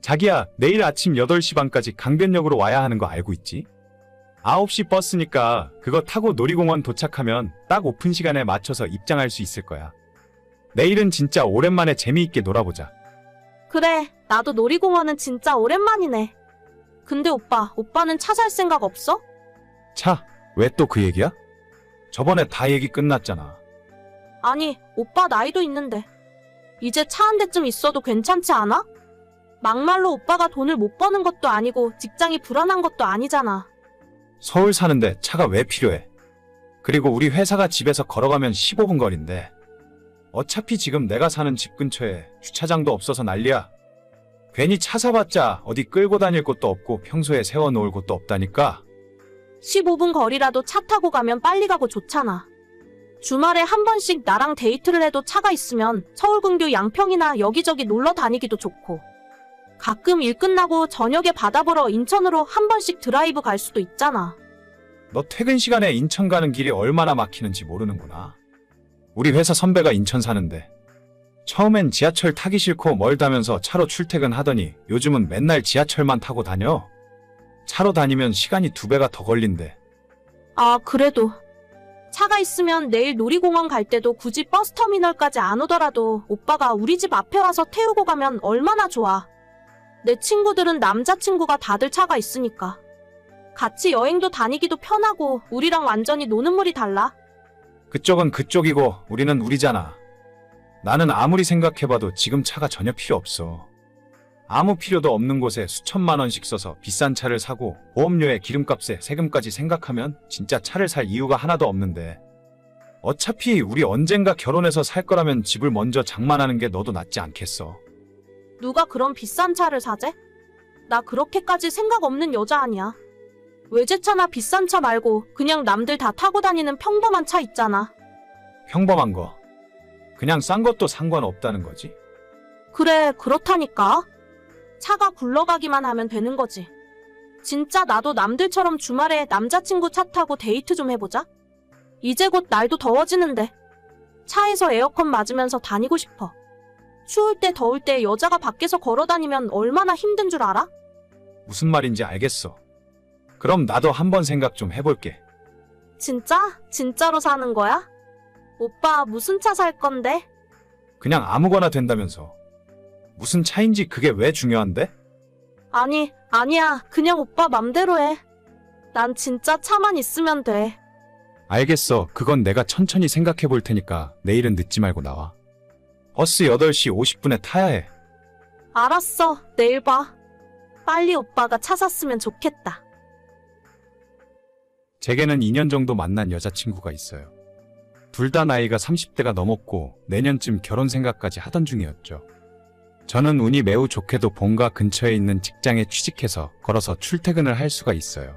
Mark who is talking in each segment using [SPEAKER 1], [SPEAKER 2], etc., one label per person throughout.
[SPEAKER 1] 자기야, 내일 아침 8시 반까지 강변역으로 와야 하는 거 알고 있지? 9시 버스니까 그거 타고 놀이공원 도착하면 딱 오픈 시간에 맞춰서 입장할 수 있을 거야. 내일은 진짜 오랜만에 재미있게 놀아보자.
[SPEAKER 2] 그래, 나도 놀이공원은 진짜 오랜만이네. 근데 오빠는 차 살 생각 없어?
[SPEAKER 1] 차, 왜 또 그 얘기야? 저번에 다 얘기 끝났잖아.
[SPEAKER 2] 아니, 오빠 나이도 있는데. 이제 차 한 대쯤 있어도 괜찮지 않아? 막말로 오빠가 돈을 못 버는 것도 아니고 직장이 불안한 것도 아니잖아.
[SPEAKER 1] 서울 사는데 차가 왜 필요해? 그리고 우리 회사가 집에서 걸어가면 15분 거리인데. 어차피 지금 내가 사는 집 근처에 주차장도 없어서 난리야. 괜히 차 사봤자 어디 끌고 다닐 곳도 없고 평소에 세워놓을 곳도 없다니까.
[SPEAKER 2] 15분 거리라도 차 타고 가면 빨리 가고 좋잖아. 주말에 한 번씩 나랑 데이트를 해도 차가 있으면 서울 근교 양평이나 여기저기 놀러 다니기도 좋고. 가끔 일 끝나고 저녁에 바다 보러 인천으로 한 번씩 드라이브 갈 수도 있잖아.
[SPEAKER 1] 너 퇴근 시간에 인천 가는 길이 얼마나 막히는지 모르는구나. 우리 회사 선배가 인천 사는데 처음엔 지하철 타기 싫고 멀다면서 차로 출퇴근하더니 요즘은 맨날 지하철만 타고 다녀. 차로 다니면 시간이 2배가 더 걸린대.
[SPEAKER 2] 아, 그래도 차가 있으면 내일 놀이공원 갈 때도 굳이 버스터미널까지 안 오더라도 오빠가 우리 집 앞에 와서 태우고 가면 얼마나 좋아. 내 친구들은 남자친구가 다들 차가 있으니까. 같이 여행도 다니기도 편하고 우리랑 완전히 노는 물이 달라.
[SPEAKER 1] 그쪽은 그쪽이고 우리는 우리잖아. 나는 아무리 생각해봐도 지금 차가 전혀 필요 없어. 아무 필요도 없는 곳에 수천만 원씩 써서 비싼 차를 사고 보험료에 기름값에 세금까지 생각하면 진짜 차를 살 이유가 하나도 없는데. 어차피 우리 언젠가 결혼해서 살 거라면 집을 먼저 장만하는 게 너도 낫지 않겠어?
[SPEAKER 2] 누가 그런 비싼 차를 사재? 나 그렇게까지 생각 없는 여자 아니야. 외제차나 비싼 차 말고 그냥 남들 다 타고 다니는 평범한 차 있잖아.
[SPEAKER 1] 평범한 거. 그냥 싼 것도 상관없다는 거지?
[SPEAKER 2] 그래, 그렇다니까. 차가 굴러가기만 하면 되는 거지. 진짜 나도 남들처럼 주말에 남자친구 차 타고 데이트 좀 해보자. 이제 곧 날도 더워지는데 차에서 에어컨 맞으면서 다니고 싶어. 추울 때 더울 때 여자가 밖에서 걸어 다니면 얼마나 힘든 줄 알아?
[SPEAKER 1] 무슨 말인지 알겠어. 그럼 나도 한번 생각 좀 해볼게.
[SPEAKER 2] 진짜? 진짜로 사는 거야? 오빠 무슨 차 살 건데?
[SPEAKER 1] 그냥 아무거나 된다면서. 무슨 차인지 그게 왜 중요한데?
[SPEAKER 2] 아니야. 그냥 오빠 맘대로 해. 난 진짜 차만 있으면 돼.
[SPEAKER 1] 알겠어. 그건 내가 천천히 생각해 볼 테니까 내일은 늦지 말고 나와. 버스 8시 50분에 타야 해.
[SPEAKER 2] 알았어. 내일 봐. 빨리 오빠가 차 샀으면 좋겠다.
[SPEAKER 1] 제게는 2년 정도 만난 여자친구가 있어요. 둘 다 나이가 30대가 넘었고 내년쯤 결혼 생각까지 하던 중이었죠. 저는 운이 매우 좋게도 본가 근처에 있는 직장에 취직해서 걸어서 출퇴근을 할 수가 있어요.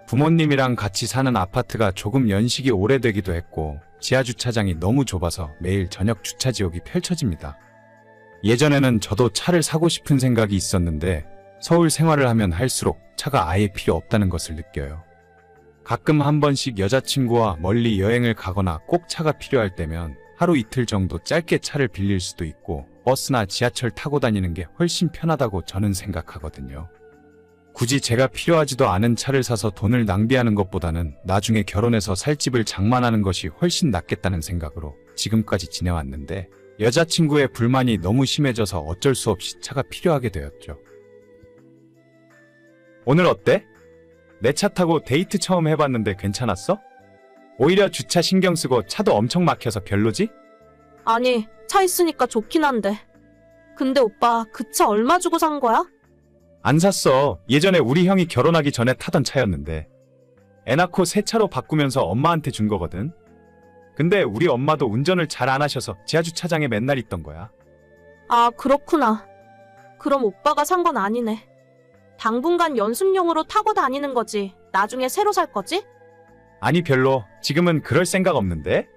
[SPEAKER 1] 부모님이랑 같이 사는 아파트가 조금 연식이 오래되기도 했고 지하주차장이 너무 좁아서 매일 저녁 주차 지옥이 펼쳐집니다. 예전에는 저도 차를 사고 싶은 생각이 있었는데 서울 생활을 하면 할수록 차가 아예 필요 없다는 것을 느껴요. 가끔 한 번씩 여자친구와 멀리 여행을 가거나 꼭 차가 필요할 때면 하루 이틀 정도 짧게 차를 빌릴 수도 있고 버스나 지하철 타고 다니는 게 훨씬 편하다고 저는 생각하거든요. 굳이 제가 필요하지도 않은 차를 사서 돈을 낭비하는 것보다는 나중에 결혼해서 살 집을 장만하는 것이 훨씬 낫겠다는 생각으로 지금까지 지내왔는데 여자친구의 불만이 너무 심해져서 어쩔 수 없이 차가 필요하게 되었죠. 오늘 어때? 내 차 타고 데이트 처음 해봤는데 괜찮았어? 오히려 주차 신경 쓰고 차도 엄청 막혀서 별로지?
[SPEAKER 2] 아니, 차 있으니까 좋긴 한데. 근데 오빠, 그 차 얼마 주고 산 거야?
[SPEAKER 1] 안 샀어. 예전에 우리 형이 결혼하기 전에 타던 차였는데 애 낳고 새 차로 바꾸면서 엄마한테 준 거거든. 근데 우리 엄마도 운전을 잘 안 하셔서 지하주차장에 맨날 있던 거야.
[SPEAKER 2] 아, 그렇구나. 그럼 오빠가 산 건 아니네. 당분간 연습용으로 타고 다니는 거지. 나중에 새로 살 거지?
[SPEAKER 1] 아니 별로. 지금은 그럴 생각 없는데?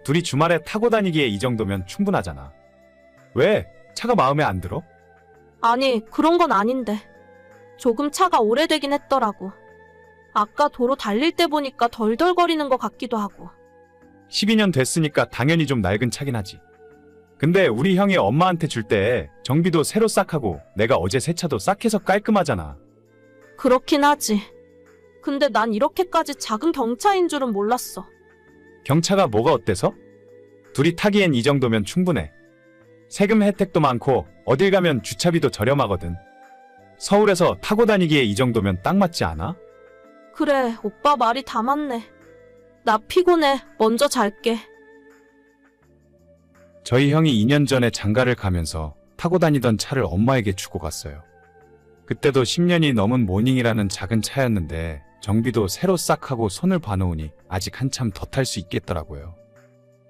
[SPEAKER 1] 둘이 주말에 타고 다니기에 이 정도면 충분하잖아. 왜? 차가 마음에 안 들어?
[SPEAKER 2] 아니, 그런 건 아닌데. 조금 차가 오래되긴 했더라고. 아까 도로 달릴 때 보니까 덜덜거리는 것 같기도 하고.
[SPEAKER 1] 12년 됐으니까 당연히 좀 낡은 차긴 하지. 근데 우리 형이 엄마한테 줄 때 정비도 새로 싹 하고 내가 어제 세차도 싹 해서 깔끔하잖아.
[SPEAKER 2] 그렇긴 하지. 근데 난 이렇게까지 작은 경차인 줄은 몰랐어.
[SPEAKER 1] 경차가 뭐가 어때서? 둘이 타기엔 이 정도면 충분해. 세금 혜택도 많고 어딜 가면 주차비도 저렴하거든. 서울에서 타고 다니기에 이 정도면 딱 맞지 않아?
[SPEAKER 2] 그래, 오빠 말이 다 맞네. 나 피곤해. 먼저 잘게.
[SPEAKER 1] 저희 형이 2년 전에 장가를 가면서 타고 다니던 차를 엄마에게 주고 갔어요. 그때도 10년이 넘은 모닝이라는 작은 차였는데 정비도 새로 싹 하고 손을 봐놓으니 아직 한참 더 탈 수 있겠더라고요.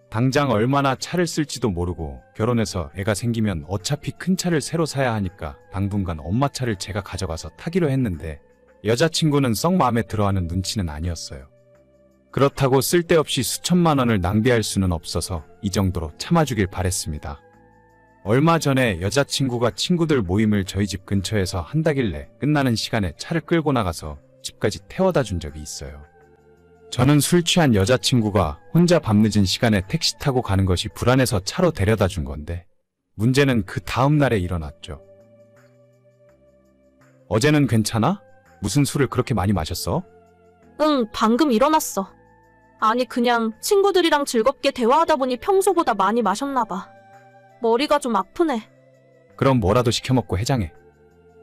[SPEAKER 1] 당장 얼마나 차를 쓸지도 모르고 결혼해서 애가 생기면 어차피 큰 차를 새로 사야 하니까 당분간 엄마 차를 제가 가져가서 타기로 했는데 여자친구는 썩 마음에 들어하는 눈치는 아니었어요. 그렇다고 쓸데없이 수천만 원을 낭비할 수는 없어서 이 정도로 참아주길 바랬습니다. 얼마 전에 여자친구가 친구들 모임을 저희 집 근처에서 한다길래 끝나는 시간에 차를 끌고 나가서 집까지 태워다 준 적이 있어요. 저는 술 취한 여자친구가 혼자 밤늦은 시간에 택시 타고 가는 것이 불안해서 차로 데려다 준 건데 문제는 그 다음 날에 일어났죠. 어제는 괜찮아? 무슨 술을 그렇게 많이 마셨어?
[SPEAKER 2] 응, 방금 일어났어. 아니, 그냥 친구들이랑 즐겁게 대화하다 보니 평소보다 많이 마셨나 봐. 머리가 좀 아프네.
[SPEAKER 1] 그럼 뭐라도 시켜 먹고 해장해.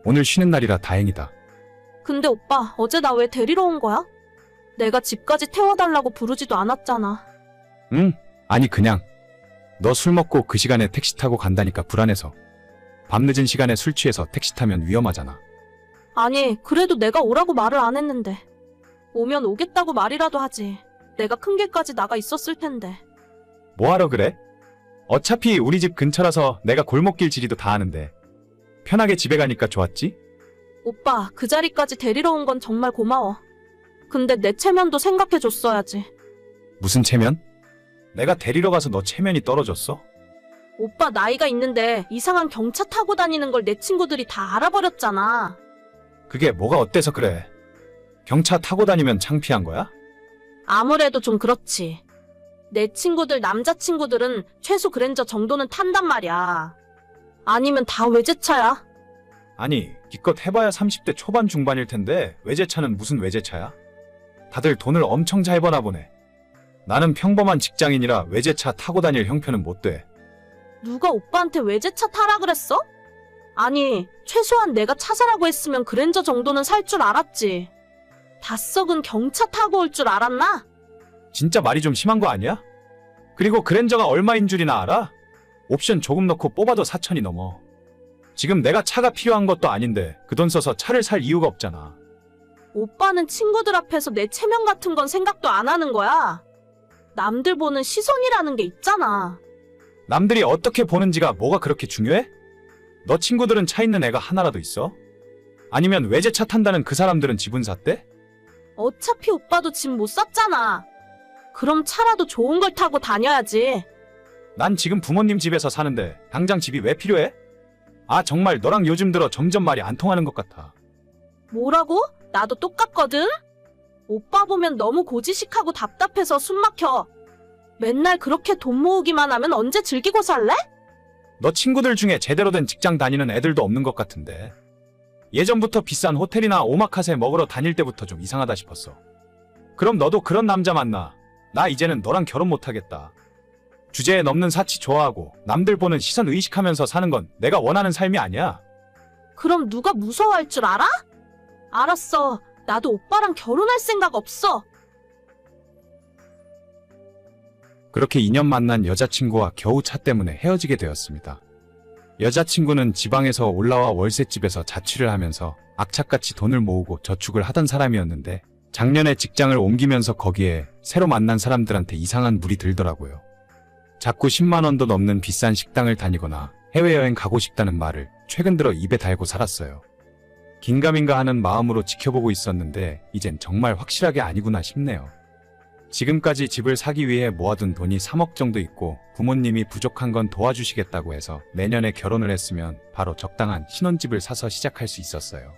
[SPEAKER 1] 오늘 쉬는 날이라 다행이다.
[SPEAKER 2] 근데 오빠, 어제 나 왜 데리러 온 거야? 내가 집까지 태워달라고 부르지도 않았잖아.
[SPEAKER 1] 응? 아니 그냥 너 술 먹고 그 시간에 택시 타고 간다니까 불안해서. 밤늦은 시간에 술 취해서 택시 타면 위험하잖아.
[SPEAKER 2] 아니, 그래도 내가 오라고 말을 안 했는데. 오면 오겠다고 말이라도 하지. 내가 큰 길까지 나가 있었을 텐데.
[SPEAKER 1] 뭐하러 그래? 어차피 우리 집 근처라서 내가 골목길 지리도 다 아는데 편하게 집에 가니까 좋았지?
[SPEAKER 2] 오빠, 그 자리까지 데리러 온 건 정말 고마워. 근데 내 체면도 생각해줬어야지.
[SPEAKER 1] 무슨 체면? 내가 데리러 가서 너 체면이 떨어졌어?
[SPEAKER 2] 오빠 나이가 있는데 이상한 경차 타고 다니는 걸 내 친구들이 다 알아버렸잖아.
[SPEAKER 1] 그게 뭐가 어때서 그래? 경차 타고 다니면 창피한 거야?
[SPEAKER 2] 아무래도 좀 그렇지. 내 친구들 남자친구들은 최소 그랜저 정도는 탄단 말이야. 아니면 다 외제차야?
[SPEAKER 1] 아니 기껏 해봐야 30대 초반 중반일 텐데 외제차는 무슨 외제차야? 다들 돈을 엄청 잘 버나 보네. 나는 평범한 직장인이라 외제차 타고 다닐 형편은 못 돼.
[SPEAKER 2] 누가 오빠한테 외제차 타라 그랬어? 아니, 최소한 내가 차 사라고 했으면 그랜저 정도는 살 줄 알았지. 다 썩은 경차 타고 올 줄 알았나?
[SPEAKER 1] 진짜 말이 좀 심한 거 아니야? 그리고 그랜저가 얼마인 줄이나 알아? 옵션 조금 넣고 뽑아도 4천이 넘어. 지금 내가 차가 필요한 것도 아닌데 그 돈 써서 차를 살 이유가 없잖아.
[SPEAKER 2] 오빠는 친구들 앞에서 내 체면 같은 건 생각도 안 하는 거야. 남들 보는 시선이라는 게 있잖아.
[SPEAKER 1] 남들이 어떻게 보는지가 뭐가 그렇게 중요해? 너 친구들은 차 있는 애가 하나라도 있어? 아니면 외제차 탄다는 그 사람들은 집은 샀대?
[SPEAKER 2] 어차피 오빠도 집 못 샀잖아. 그럼 차라도 좋은 걸 타고 다녀야지.
[SPEAKER 1] 난 지금 부모님 집에서 사는데 당장 집이 왜 필요해? 아 정말 너랑 요즘 들어 점점 말이 안 통하는 것 같아.
[SPEAKER 2] 뭐라고? 나도 똑같거든? 오빠 보면 너무 고지식하고 답답해서 숨 막혀. 맨날 그렇게 돈 모으기만 하면 언제 즐기고 살래?
[SPEAKER 1] 너 친구들 중에 제대로 된 직장 다니는 애들도 없는 것 같은데. 예전부터 비싼 호텔이나 오마카세 먹으러 다닐 때부터 좀 이상하다 싶었어. 그럼 너도 그런 남자 만나. 나 이제는 너랑 결혼 못하겠다. 주제에 넘는 사치 좋아하고 남들 보는 시선 의식하면서 사는 건 내가 원하는 삶이 아니야.
[SPEAKER 2] 그럼 누가 무서워할 줄 알아? 알았어. 나도 오빠랑 결혼할 생각 없어.
[SPEAKER 1] 그렇게 2년 만난 여자친구와 겨우 차 때문에 헤어지게 되었습니다. 여자친구는 지방에서 올라와 월세집에서 자취를 하면서 악착같이 돈을 모으고 저축을 하던 사람이었는데 작년에 직장을 옮기면서 거기에 새로 만난 사람들한테 이상한 물이 들더라고요. 자꾸 10만 원도 넘는 비싼 식당을 다니거나 해외여행 가고 싶다는 말을 최근 들어 입에 달고 살았어요. 긴가민가 하는 마음으로 지켜보고 있었는데 이젠 정말 확실하게 아니구나 싶네요. 지금까지 집을 사기 위해 모아둔 돈이 3억 정도 있고 부모님이 부족한 건 도와주시겠다고 해서 내년에 결혼을 했으면 바로 적당한 신혼집을 사서 시작할 수 있었어요.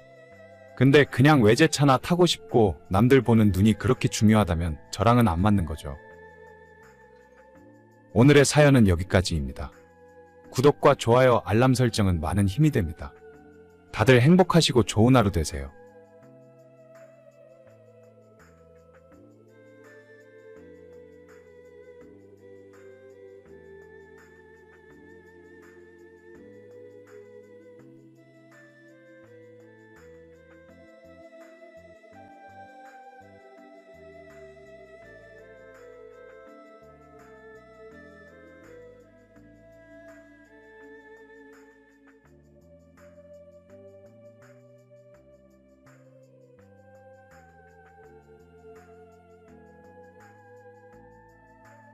[SPEAKER 1] 근데 그냥 외제차나 타고 싶고 남들 보는 눈이 그렇게 중요하다면 저랑은 안 맞는 거죠. 오늘의 사연은 여기까지입니다. 구독과 좋아요, 알람 설정은 많은 힘이 됩니다. 다들 행복하시고 좋은 하루 되세요.